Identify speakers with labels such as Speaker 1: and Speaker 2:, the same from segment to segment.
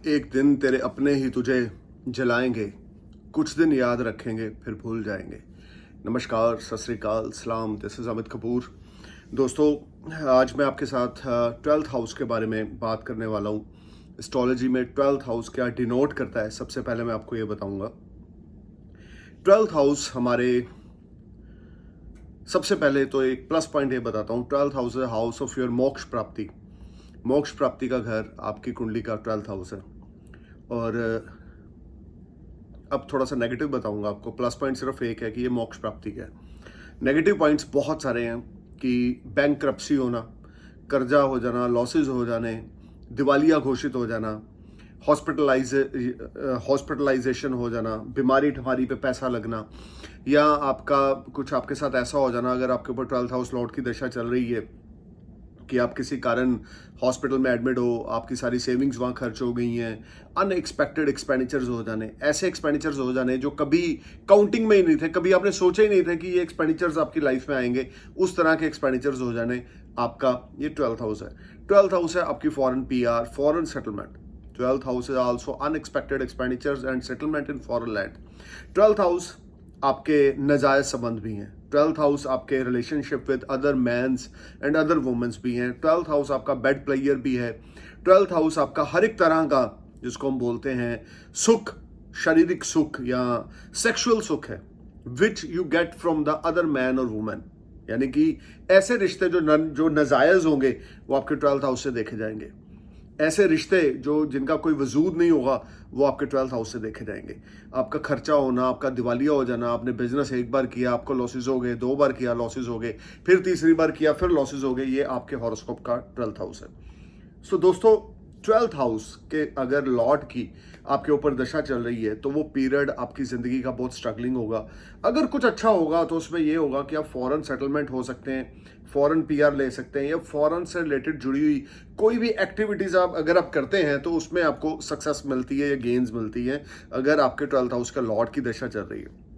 Speaker 1: एक दिन तेरे अपने ही तुझे जलाएंगे, कुछ दिन याद रखेंगे फिर भूल जाएंगे। नमस्कार, सत श्री अकाल, सलाम। This is Amit Kapoor. दोस्तों, आज मैं आपके साथ 12th हाउस के बारे में बात करने वाला हूँ। एस्ट्रोलॉजी में 12th हाउस क्या डिनोट करता है, सबसे पहले मैं आपको ये बताऊँगा। 12th हाउस हमारे, सबसे पहले तो एक प्लस पॉइंट ये बताता हूँ। 12th हाउस है हाउस ऑफ योर मोक्ष प्राप्ति। मोक्ष प्राप्ति का घर आपकी कुंडली का 12th हाउस है। और अब थोड़ा सा नेगेटिव बताऊंगा आपको। प्लस पॉइंट सिर्फ एक है कि ये मोक्ष प्राप्ति का है। नेगेटिव पॉइंट्स बहुत सारे हैं कि बैंकरप्सी होना, कर्जा हो जाना, लॉसेस हो जाने, दिवालिया घोषित हो जाना, हॉस्पिटलाइजेशन हो जाना, बीमारी ठमारी पे पैसा लगना, या आपका कुछ आपके साथ ऐसा हो जाना अगर आपके ऊपर 12th हाउस लॉर्ड की दशा चल रही है कि आप किसी कारण हॉस्पिटल में एडमिट हो, आपकी सारी सेविंग्स वहाँ खर्च हो गई हैं, अनएक्सपेक्टेड एक्सपेंडिचर्स हो जाने, ऐसे एक्सपेंडिचर्स हो जाने जो कभी काउंटिंग में ही नहीं थे, कभी आपने सोचा ही नहीं था कि ये एक्सपेंडिचर्स आपकी लाइफ में आएंगे, उस तरह के एक्सपेंडिचर्स हो जाने। आपका ये 12th हाउस है। 12th हाउस है आपकी foreign PR, foreign settlement. 12th house is also unexpected expenditures and settlement in foreign land. 12th house आपके नजायज संबंध भी हैं। 12th हाउस आपके relationship with other mans and other womens भी हैं। 12th हाउस आपका बेड प्लेयर भी है। 12th हाउस आपका हर एक तरह का, जिसको हम बोलते हैं सुख, शारीरिक सुख या सेक्सुअल सुख है, which you get from the other man और वुमेन। यानी कि ऐसे रिश्ते जो नाजायज होंगे वो आपके 12th हाउस से देखे जाएंगे। ऐसे रिश्ते जिनका कोई वजूद नहीं होगा वो आपके 12th हाउस से देखे जाएंगे। आपका खर्चा होना, आपका दिवालिया हो जाना, आपने बिजनेस एक बार किया आपको लॉसेस हो गए, 2 बार किया लॉसेस हो गए, फिर तीसरी बार किया फिर लॉसेस हो गए, ये आपके हॉरोस्कोप का 12th हाउस है। सो दोस्तों, 12th हाउस के अगर लॉर्ड की आपके ऊपर दशा चल रही है तो वो पीरियड आपकी जिंदगी का बहुत स्ट्रगलिंग होगा। अगर कुछ अच्छा होगा तो उसमें ये होगा कि आप फॉरेन सेटलमेंट हो सकते हैं, फॉरेन पीआर ले सकते हैं, या फॉरेन से रिलेटेड जुड़ी हुई कोई भी एक्टिविटीज अगर आप करते हैं तो उसमें आपको सक्सेस मिलती है या गेन्स मिलती है, अगर आपके 12th हाउस का लॉर्ड की दशा चल रही है।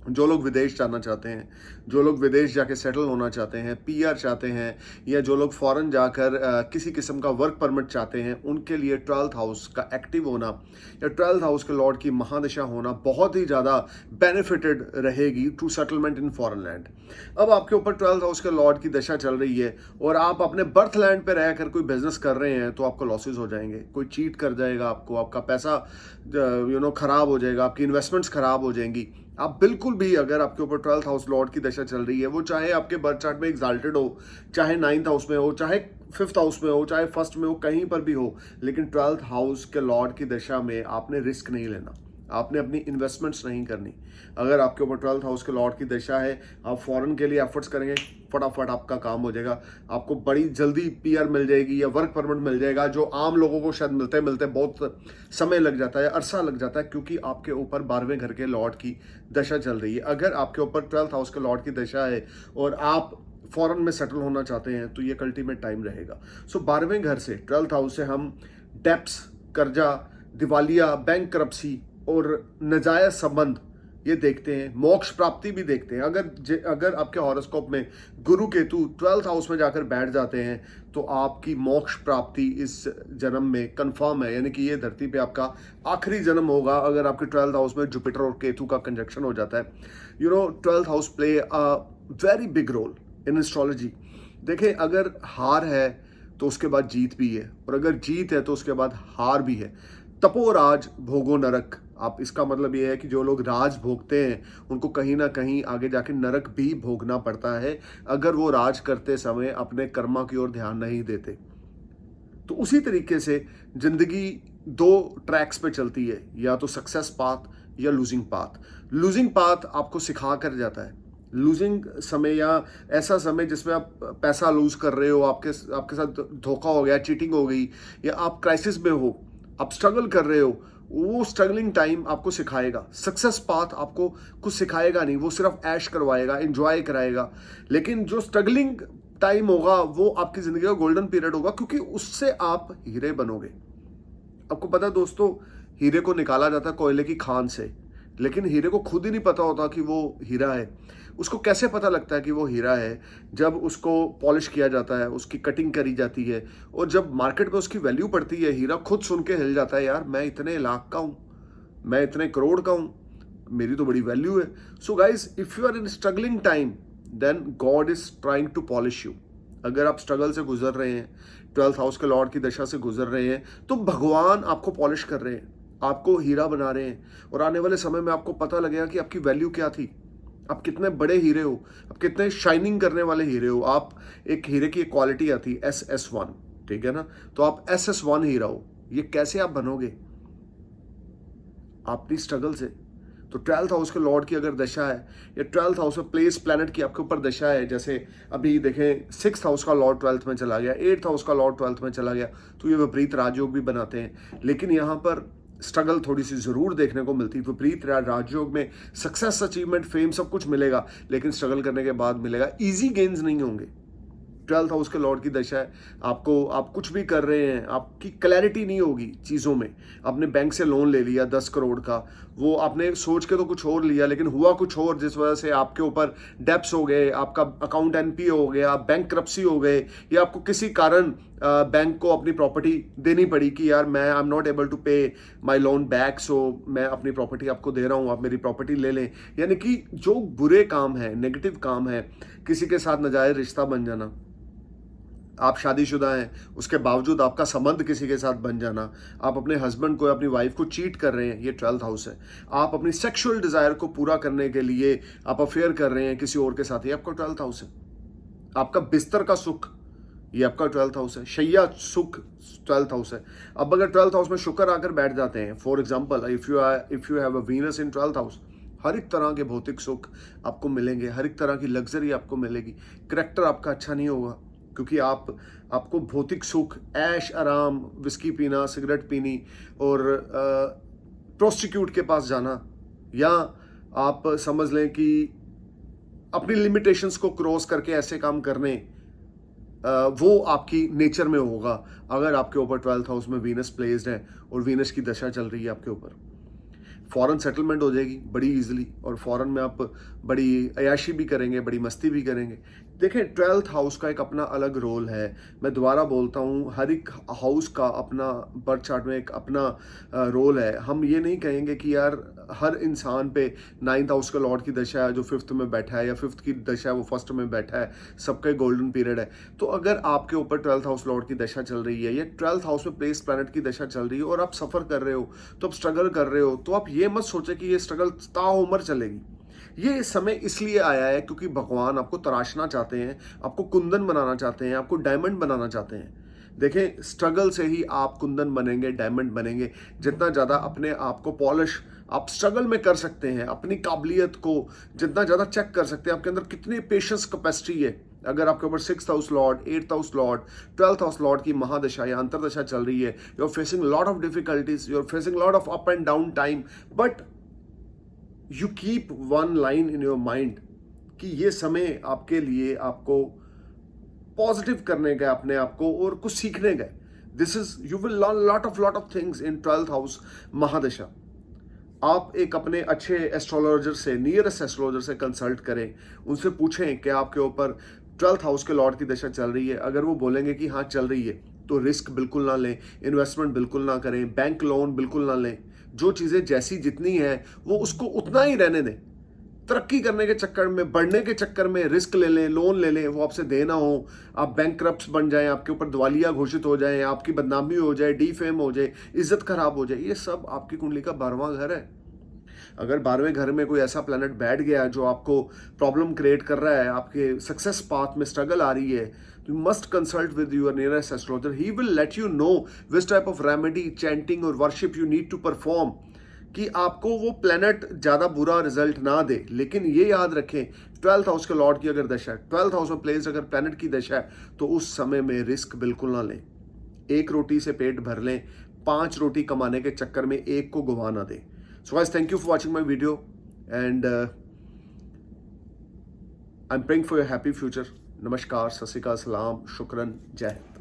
Speaker 1: जो लोग विदेश जाना चाहते हैं, जो लोग विदेश जाके सेटल होना चाहते हैं, पीआर चाहते हैं, या जो लोग फॉरेन जाकर किसी किस्म का वर्क परमिट चाहते हैं, उनके लिए 12th हाउस का एक्टिव होना या 12th हाउस के लॉर्ड की महादशा होना बहुत ही ज़्यादा बेनिफिटेड रहेगी to settlement in foreign land. अब आपके ऊपर 12th हाउस के लॉर्ड की दशा चल रही है और आप अपने बर्थ लैंड पर रहकर कोई बिजनेस कर रहे हैं तो आपको लॉसेज हो जाएंगे, कोई चीट कर जाएगा आपको, आपका पैसा खराब हो जाएगा, आपकी इन्वेस्टमेंट्स खराब हो जाएंगी। आप बिल्कुल भी, अगर आपके ऊपर 12th हाउस लॉर्ड की दशा चल रही है, वो चाहे आपके बर्थ चार्ट में एग्जाल्टेड हो, चाहे 9th हाउस में हो, चाहे 5th हाउस में हो, चाहे 1st में हो, कहीं पर भी हो, लेकिन 12th हाउस के लॉर्ड की दशा में आपने रिस्क नहीं लेना, आपने अपनी इन्वेस्टमेंट्स नहीं करनी। अगर आपके ऊपर 12th हाउस के लॉर्ड की दशा है, आप फॉरेन के लिए एफर्ट्स करेंगे, फटाफट आपका काम हो जाएगा। आपको बड़ी जल्दी पीआर मिल जाएगी या वर्क परमिट मिल जाएगा, जो आम लोगों को शायद मिलते मिलते बहुत समय लग जाता है, अरसा लग जाता है, क्योंकि आपके ऊपर 12वें घर के लॉर्ड की दशा चल रही है। अगर आपके ऊपर 12th हाउस के लॉर्ड की दशा है और आप फॉरेन में सेटल होना चाहते हैं तो ये अल्टीमेट टाइम रहेगा। सो 12वें घर से, 12th हाउस से हम डेप्स, कर्जा, दिवालिया, बैंक करप्सी और नाजायज संबंध ये देखते हैं। मोक्ष प्राप्ति भी देखते हैं। अगर आपके हॉरोस्कोप में गुरु केतु 12th हाउस में जाकर बैठ जाते हैं तो आपकी मोक्ष प्राप्ति इस जन्म में कंफर्म है, यानी कि ये धरती पे आपका आखिरी जन्म होगा अगर आपके 12th हाउस में जुपिटर और केतु का कंजक्शन हो जाता है। 12th house play a very big role in astrology. देखें, अगर हार है तो उसके बाद जीत भी है, और अगर जीत है तो उसके बाद हार भी है। तपो राज भोगो नरक। आप, इसका मतलब ये है कि जो लोग राज भोगते हैं उनको कहीं ना कहीं आगे जाके नरक भी भोगना पड़ता है, अगर वो राज करते समय अपने कर्मा की ओर ध्यान नहीं देते। तो उसी तरीके से जिंदगी 2 ट्रैक्स पे चलती है, या तो सक्सेस पाथ या लूजिंग पाथ। लूजिंग पाथ आपको सिखा कर जाता है। लूजिंग समय या ऐसा समय जिसमें आप पैसा लूज कर रहे हो, आपके साथ धोखा हो गया, चीटिंग हो गई, या आप क्राइसिस में हो, आप स्ट्रगल कर रहे हो, वो स्ट्रगलिंग टाइम आपको सिखाएगा। सक्सेस पाथ आपको कुछ सिखाएगा नहीं, वो सिर्फ ऐश करवाएगा, एंजॉय कराएगा। लेकिन जो स्ट्रगलिंग टाइम होगा वो आपकी जिंदगी का गोल्डन पीरियड होगा, क्योंकि उससे आप हीरे बनोगे। आपको पता है दोस्तों, हीरे को निकाला जाता है कोयले की खान से, लेकिन हीरे को खुद ही नहीं पता होता कि वो हीरा है। उसको कैसे पता लगता है कि वो हीरा है? जब उसको पॉलिश किया जाता है, उसकी कटिंग करी जाती है, और जब मार्केट में उसकी वैल्यू पड़ती है, हीरा खुद सुन के हिल जाता है, यार मैं इतने लाख का हूँ, मैं इतने करोड़ का हूँ, मेरी तो बड़ी वैल्यू है। So guys, if you are in struggling time, then God is trying to polish you. अगर आप स्ट्रगल से गुजर रहे हैं, 12th हाउस के लॉर्ड की दशा से गुजर रहे हैं, तो भगवान आपको पॉलिश कर रहे हैं, आपको हीरा बना रहे हैं, और आने वाले समय में आपको पता लगेगा कि आपकी वैल्यू क्या थी, आप कितने बड़े हीरे हो, आप कितने शाइनिंग करने वाले हीरे हो। आप, एक हीरे की एक क्वालिटी आती है SS1, ठीक है ना? तो आप SS1 हीरा हो। ये कैसे आप बनोगे? अपनी स्ट्रगल से। तो 12th हाउस के लॉर्ड की अगर दशा है, या 12th हाउस में प्लेस प्लैनेट की आपके ऊपर दशा है, जैसे अभी देखें 6th हाउस का लॉर्ड 12th में चला गया, 8th हाउस का लॉर्ड 12th में चला गया, तो ये विपरीत राजयोग भी बनाते हैं। लेकिन यहाँ पर स्ट्रगल थोड़ी सी जरूर देखने को मिलती है। विपरीत राजयोग में सक्सेस, अचीवमेंट, फेम सब कुछ मिलेगा, लेकिन स्ट्रगल करने के बाद मिलेगा। इजी गेन्स नहीं होंगे। 12th हाउस के लॉर्ड की दशा है, आप कुछ भी कर रहे हैं, आपकी क्लैरिटी नहीं होगी चीज़ों में। आपने बैंक से लोन ले लिया 10 करोड़ का, वो आपने सोच के तो कुछ और लिया, लेकिन हुआ कुछ और, जिस वजह से आपके ऊपर डेप्स हो गए, आपका अकाउंट NPA हो गया, बैंकरप्सी हो गए, या आपको किसी कारण बैंक को अपनी प्रॉपर्टी देनी पड़ी कि यार मैं I am not able to pay my loan back, सो मैं अपनी प्रॉपर्टी आपको दे रहा हूँ, आप मेरी प्रॉपर्टी ले लें। यानी कि जो बुरे काम है, नेगेटिव काम है, किसी के साथ नाजायज रिश्ता बन जाना, आप शादीशुदा हैं उसके बावजूद आपका संबंध किसी के साथ बन जाना, आप अपने हस्बैंड को या अपनी वाइफ को चीट कर रहे हैं, ये 12th हाउस है। आप अपनी सेक्सुअल डिजायर को पूरा करने के लिए आप अफेयर कर रहे हैं किसी और के साथ, ये आपका 12th हाउस है। आपका बिस्तर का सुख, ये आपका 12th हाउस है। शैया सुख 12th हाउस है। अब अगर 12th हाउस में शुक्र आकर बैठ जाते हैं, for example if you have a Venus in 12th house, हर एक तरह के भौतिक सुख आपको मिलेंगे, हर एक तरह की लग्जरी आपको मिलेगी। करेक्टर आपका अच्छा नहीं होगा, क्योंकि आपको भौतिक सुख, ऐश आराम, विस्की पीना, सिगरेट पीनी, और प्रोस्टिट्यूट के पास जाना, या आप समझ लें कि अपनी लिमिटेशंस को क्रॉस करके ऐसे काम करने, वो आपकी नेचर में होगा अगर आपके ऊपर 12th हाउस में वीनस प्लेस्ड है और वीनस की दशा चल रही है आपके ऊपर। फॉरेन सेटलमेंट हो जाएगी बड़ी इजीली, और फॉरेन में आप बड़ी अयाशी भी करेंगे, बड़ी मस्ती भी करेंगे। देखें, 12th हाउस का एक अपना अलग रोल है। मैं दोबारा बोलता हूँ, हर एक हाउस का अपना बर्थ चार्ट में एक अपना रोल है। हम ये नहीं कहेंगे कि यार हर इंसान पे 9th हाउस का लॉर्ड की दशा है जो 5th में बैठा है, या 5th की दशा है वो 1st में बैठा है, सबका गोल्डन पीरियड है। तो अगर आपके ऊपर 12th हाउस लॉर्ड की दशा चल रही है, या 12th हाउस में प्लेस प्लैनेट की दशा चल रही है, और आप सफ़र कर रहे हो, तो आप स्ट्रगल कर रहे हो, तो आप ये मत सोचे कि ये स्ट्रगल ताउम्र चलेगी। ये समय इसलिए आया है क्योंकि भगवान आपको तराशना चाहते हैं, आपको कुंदन बनाना चाहते हैं, आपको डायमंड बनाना चाहते हैं। देखें, स्ट्रगल से ही आप कुंदन बनेंगे, डायमंड बनेंगे। जितना ज़्यादा अपने आप को पॉलिश आप स्ट्रगल में कर सकते हैं, अपनी काबिलियत को जितना ज़्यादा चेक कर सकते हैं, आपके अंदर कितनी पेशेंस कैपेसिटी है। अगर आपके ऊपर 6th house lord, 8th house lord, 12th house lord की महादशा या अंतरदशा चल रही है, you are facing lot of difficulties, you are facing lot of up and down time, but you keep one line in your mind कि ये समय आपके लिए, आपको पॉजिटिव करने का, अपने आप को और कुछ सीखने का। This is, you will learn lot of things in 12th house महादशा। आप एक अपने अच्छे एस्ट्रोलॉजर से, नियरेस्ट एस्ट्रोलॉजर से कंसल्ट करें, उनसे पूछें कि आपके ऊपर 12th हाउस के लॉर्ड की दशा चल रही है। अगर वो बोलेंगे कि हाँ चल रही है, तो रिस्क बिल्कुल ना लें, इन्वेस्टमेंट बिल्कुल ना करें, बैंक लोन बिल्कुल ना लें। जो चीज़ें जैसी जितनी है वो उसको उतना ही रहने दें। तरक्की करने के चक्कर में, बढ़ने के चक्कर में रिस्क ले लें, लोन ले लें, वो आपसे देना हो, आप बैंकरप्ट बन जाएं, आपके ऊपर दिवालिया घोषित हो जाएं, आपकी बदनामी हो जाए, डीफेम हो जाए, इज्जत खराब हो जाए, ये सब आपकी कुंडली का 12वां घर है। अगर 12वें घर में कोई ऐसा प्लैनेट बैठ गया जो आपको प्रॉब्लम क्रिएट कर रहा है, आपके सक्सेस पाथ में स्ट्रगल आ रही है, तो you must consult with your nearest astrologer. He will let you know which type of remedy, chanting और worship you need to perform, कि आपको वो प्लैनेट ज़्यादा बुरा रिजल्ट ना दे। लेकिन ये याद रखें, 12th हाउस के लॉर्ड की अगर दशा है, 12th हाउस में प्लेस अगर प्लैनेट की दशा है, तो उस समय में रिस्क बिल्कुल ना लें। एक रोटी से पेट भर लें, 5 रोटी कमाने के चक्कर में एक को गंवा ना दें। So guys, thank you for watching my video, and I'm praying for your happy future. Namaskar, Sat Sri Akal, Salam, Shukran, Jai Hind.